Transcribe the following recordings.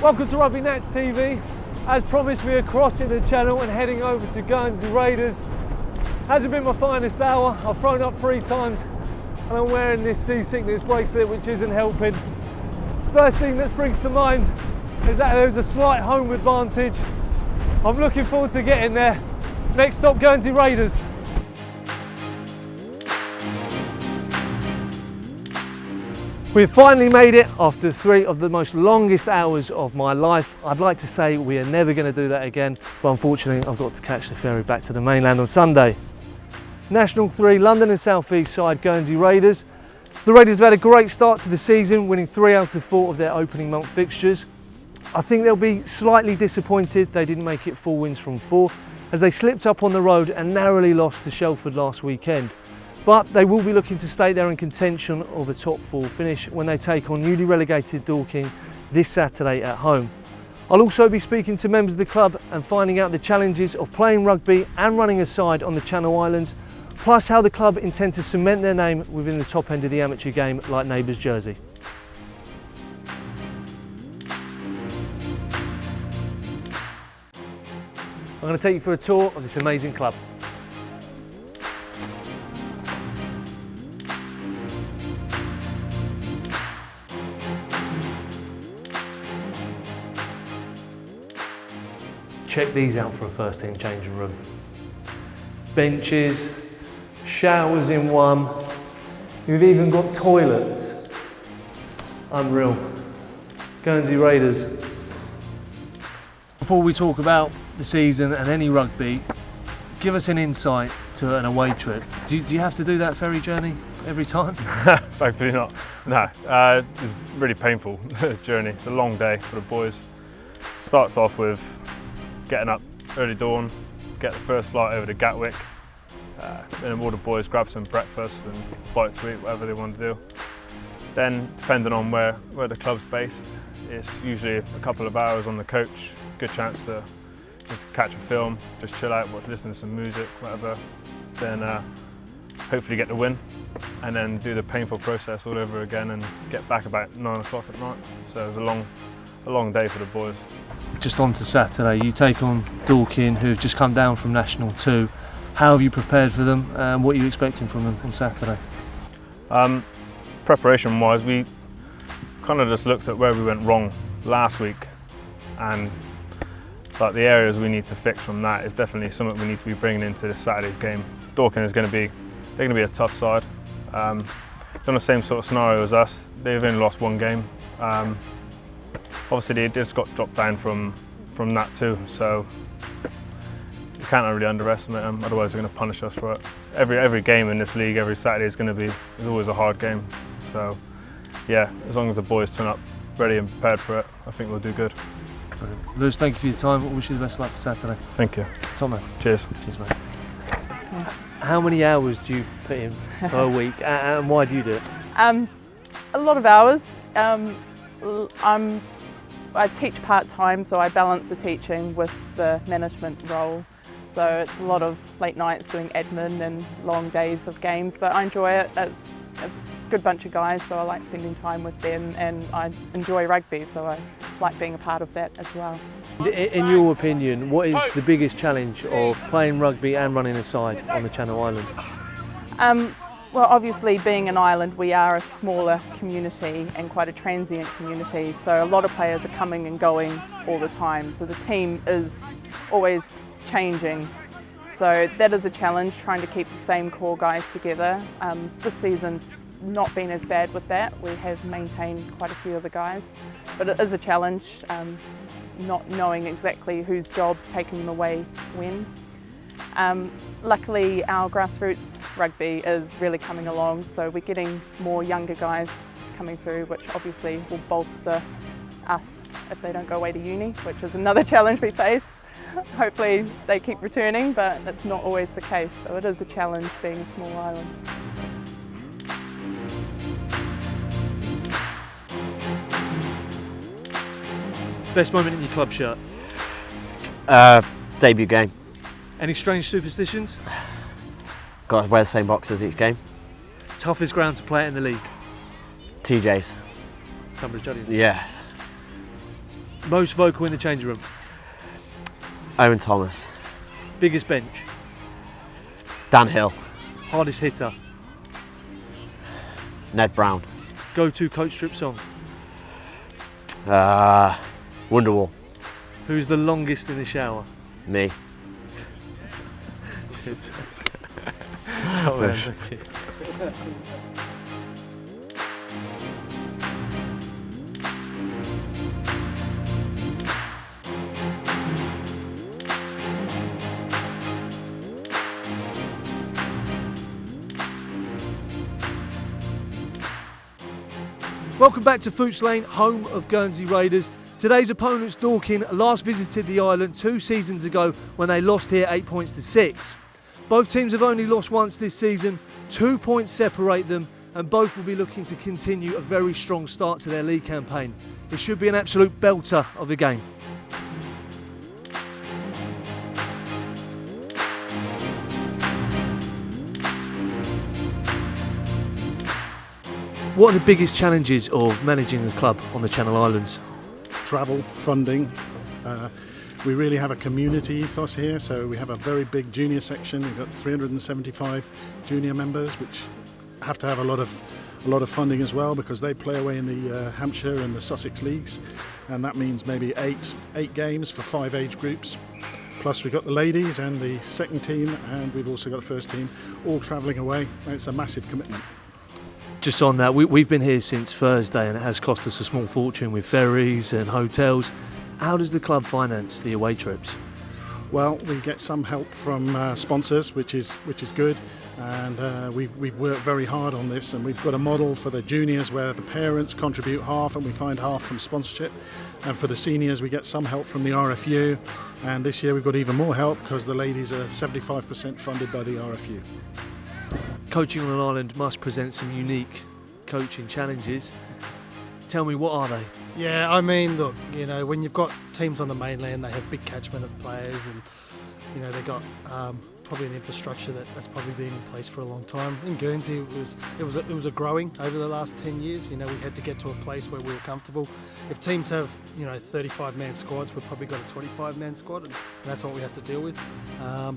Welcome to Rugby Nats TV. As promised, we are crossing the channel and heading over to Guernsey Raiders. Hasn't been my finest hour. I've thrown up 3 times and I'm wearing this seasickness bracelet which isn't helping. First thing that springs to mind is that there's a slight home advantage. I'm looking forward to getting there. Next stop, Guernsey Raiders. We've finally made it after 3 of the most longest hours of my life. I'd like to say we are never going to do that again, but unfortunately I've got to catch the ferry back to the mainland on Sunday. National 3, London and South East side, Guernsey Raiders. The Raiders have had a great start to the season, winning 3 out of 4 of their opening month fixtures. I think they'll be slightly disappointed they didn't make it 4 wins from 4, as they slipped up on the road and narrowly lost to Shelford last weekend. But they will be looking to stay there in contention of a top 4 finish when they take on newly relegated Dorking this Saturday at home. I'll also be speaking to members of the club and finding out the challenges of playing rugby and running a side on the Channel Islands, plus how the club intend to cement their name within the top end of the amateur game like neighbours Jersey. I'm going to take you for a tour of this amazing club. Check these out for a first team changing room. Benches, showers in one. You've even got toilets. Unreal. Guernsey Raiders. Before we talk about the season and any rugby, give us an insight to an away trip. Do you have to do that ferry journey every time? Thankfully not. No, it's a really painful journey. It's a long day for the boys. Starts off with getting up early dawn, get the first flight over to Gatwick, then all the boys grab some breakfast and bite to eat, whatever they want to do. Then, depending on where the club's based, it's usually a couple of hours on the coach, good chance to just catch a film, just chill out, listen to some music, whatever. Then hopefully get the win, and then do the painful process all over again and get back about 9 o'clock at night. So it's a long day for the boys. Just on to Saturday, you take on Dorking, who have just come down from National 2. How have you prepared for them and what are you expecting from them on Saturday? Preparation wise, we kind of just looked at where we went wrong last week, and like the areas we need to fix from that is definitely something we need to be bringing into this Saturday's game. Dorking is going to be a tough side. They're on the same sort of scenario as us. They've only lost 1 game. Obviously, they just got dropped down from Nat 2, so you can't really underestimate them. Otherwise, they're going to punish us for it. Every game in this league, every Saturday is always a hard game. So, yeah, as long as the boys turn up ready and prepared for it, I think we'll do good. Brilliant. Lewis, thank you for your time. I wish you the best of luck for Saturday. Thank you. Top man. Cheers. Cheers, mate. How many hours do you put in per week, and why do you do it? A lot of hours. I teach part-time, so I balance the teaching with the management role. So it's a lot of late nights doing admin and long days of games, but I enjoy it. It's a good bunch of guys, so I like spending time with them, and I enjoy rugby, so I like being a part of that as well. In your opinion, what is the biggest challenge of playing rugby and running a side on the Channel Island? Well, obviously being an island, we are a smaller community and quite a transient community, so a lot of players are coming and going all the time, so the team is always changing. So that is a challenge, trying to keep the same core guys together. This season's not been as bad with that. We have maintained quite a few of the guys, but it is a challenge, not knowing exactly whose job's taking them away when. Luckily, our grassroots rugby is really coming along, so we're getting more younger guys coming through, which obviously will bolster us if they don't go away to uni, which is another challenge we face. Hopefully they keep returning, but that's not always the case, so it is a challenge being a small island. Best moment in your club shirt? Debut game. Any strange superstitions? Got to wear the same boxes each game. Toughest ground to play in the league? TJ's. Tunbridge Juddins? Yes. Most vocal in the changing room. Owen Thomas. Biggest bench. Dan Hill. Hardest hitter. Ned Brown. Go-to coach strip song. Wonderwall. Who's the longest in the shower? Me. Top man, thank you. Welcome back to Foots Lane, home of Guernsey Raiders. Today's opponents, Dorking, last visited the island 2 seasons ago when they lost here 8 points to 6. Both teams have only lost once this season, 2 points separate them, and both will be looking to continue a very strong start to their league campaign. It should be an absolute belter of a game. What are the biggest challenges of managing a club on the Channel Islands? Travel, funding. We really have a community ethos here, so we have a very big junior section. We've got 375 junior members, which have to have a lot of funding as well, because they play away in the Hampshire and the Sussex leagues, and that means maybe eight games for 5 age groups. Plus we've got the ladies and the second team, and we've also got the first team, all travelling away. It's a massive commitment. Just on that, we've been here since Thursday and it has cost us a small fortune with ferries and hotels. How does the club finance the away trips? Well, we get some help from sponsors, which is good, and we've worked very hard on this, and we've got a model for the juniors where the parents contribute half and we find half from sponsorship, and for the seniors we get some help from the RFU, and this year we've got even more help because the ladies are 75% funded by the RFU. Coaching on an island must present some unique coaching challenges. Tell me, what are they? Yeah, I mean, look, you know, when you've got teams on the mainland, they have big catchment of players, and you know, they've got probably an infrastructure that's probably been in place for a long time. In Guernsey, it was a growing over the last 10 years. You know, we had to get to a place where we were comfortable. If teams have, you know, 35-man squads, we've probably got a 25-man squad, and that's what we have to deal with.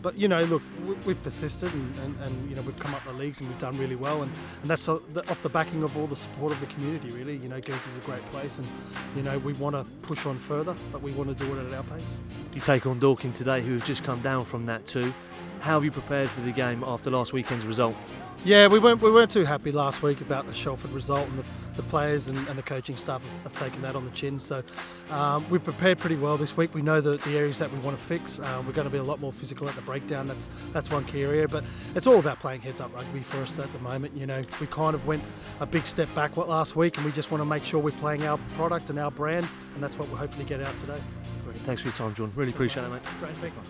But you know, look, we've persisted, and you know, we've come up the leagues and we've done really well, and that's off the backing of all the support of the community. Really, you know, Guernsey's a great place, and you know, we want to push on further, but we want to do it at our pace. You take on Dorking today, who have just come down from that too. How have you prepared for the game after last weekend's result? Yeah, we weren't too happy last week about the Shelford result, and the players and the coaching staff have taken that on the chin. So we've prepared pretty well this week. We know the areas that we want to fix. We're going to be a lot more physical at the breakdown. That's one key area, but it's all about playing heads-up rugby for us at the moment. You know, we kind of went a big step back last week, and we just want to make sure we're playing our product and our brand, and that's what we'll hopefully get out today. Great. Thanks for your time, John. Really appreciate it, mate. Great, thanks.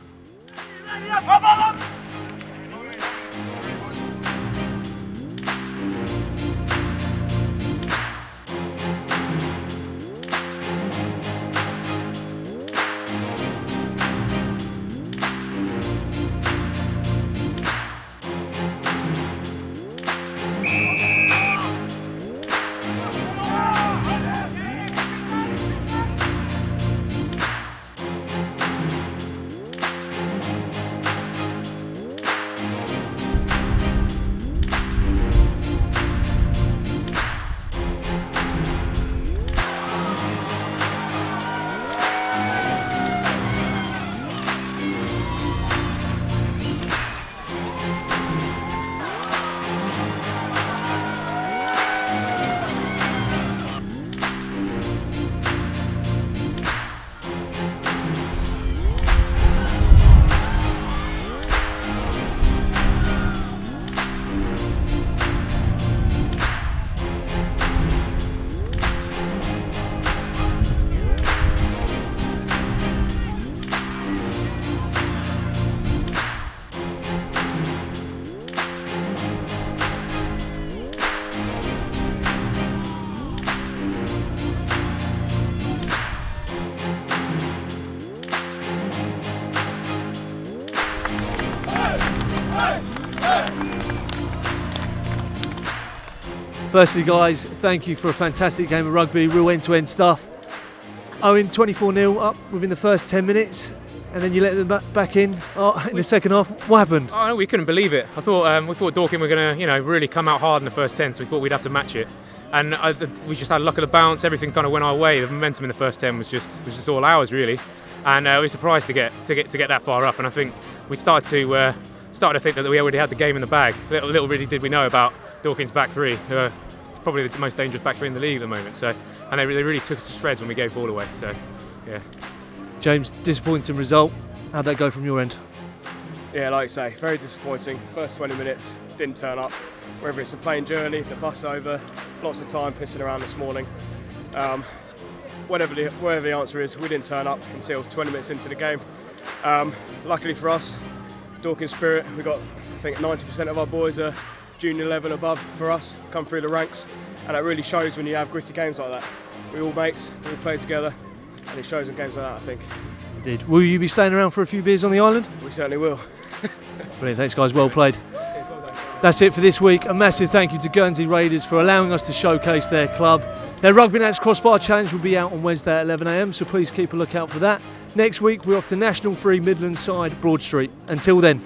Firstly, guys, thank you for a fantastic game of rugby, real end-to-end stuff. Owen 24-0 up within the first 10 minutes, and then you let them back in in the second half. What happened? Oh, we couldn't believe it. I thought we thought Dorking were going to, really come out hard in the first 10, so we thought we'd have to match it. And we just had luck of the bounce. Everything kind of went our way. The momentum in the first 10 was just all ours, really. And we were surprised to get that far up. And I think we started to think that we already had the game in the bag. Little really did we know about Dorking's back three, who are probably the most dangerous back three in the league at the moment. So, and they really took us to shreds when we gave ball away. So, yeah. James, disappointing result. How'd that go from your end? Yeah, like you say, very disappointing. First 20 minutes, didn't turn up. Whether it's the plane journey, the bus over, lots of time pissing around this morning. Whatever the answer is, we didn't turn up until 20 minutes into the game. Luckily for us, Dorking spirit, we got, I think 90% of our boys are junior level above for us, come through the ranks, and that really shows when you have gritty games like that. We're all mates, we all play together, and it shows in games like that, I think. Indeed. Will you be staying around for a few beers on the island? We certainly will. Brilliant, thanks guys, well played. That's it for this week. A massive thank you to Guernsey Raiders for allowing us to showcase their club. Their Rugby Nats Crossbar Challenge will be out on Wednesday at 11 a.m, so please keep a lookout for that. Next week we're off to National Free Midlands side Broadstreet. Until then.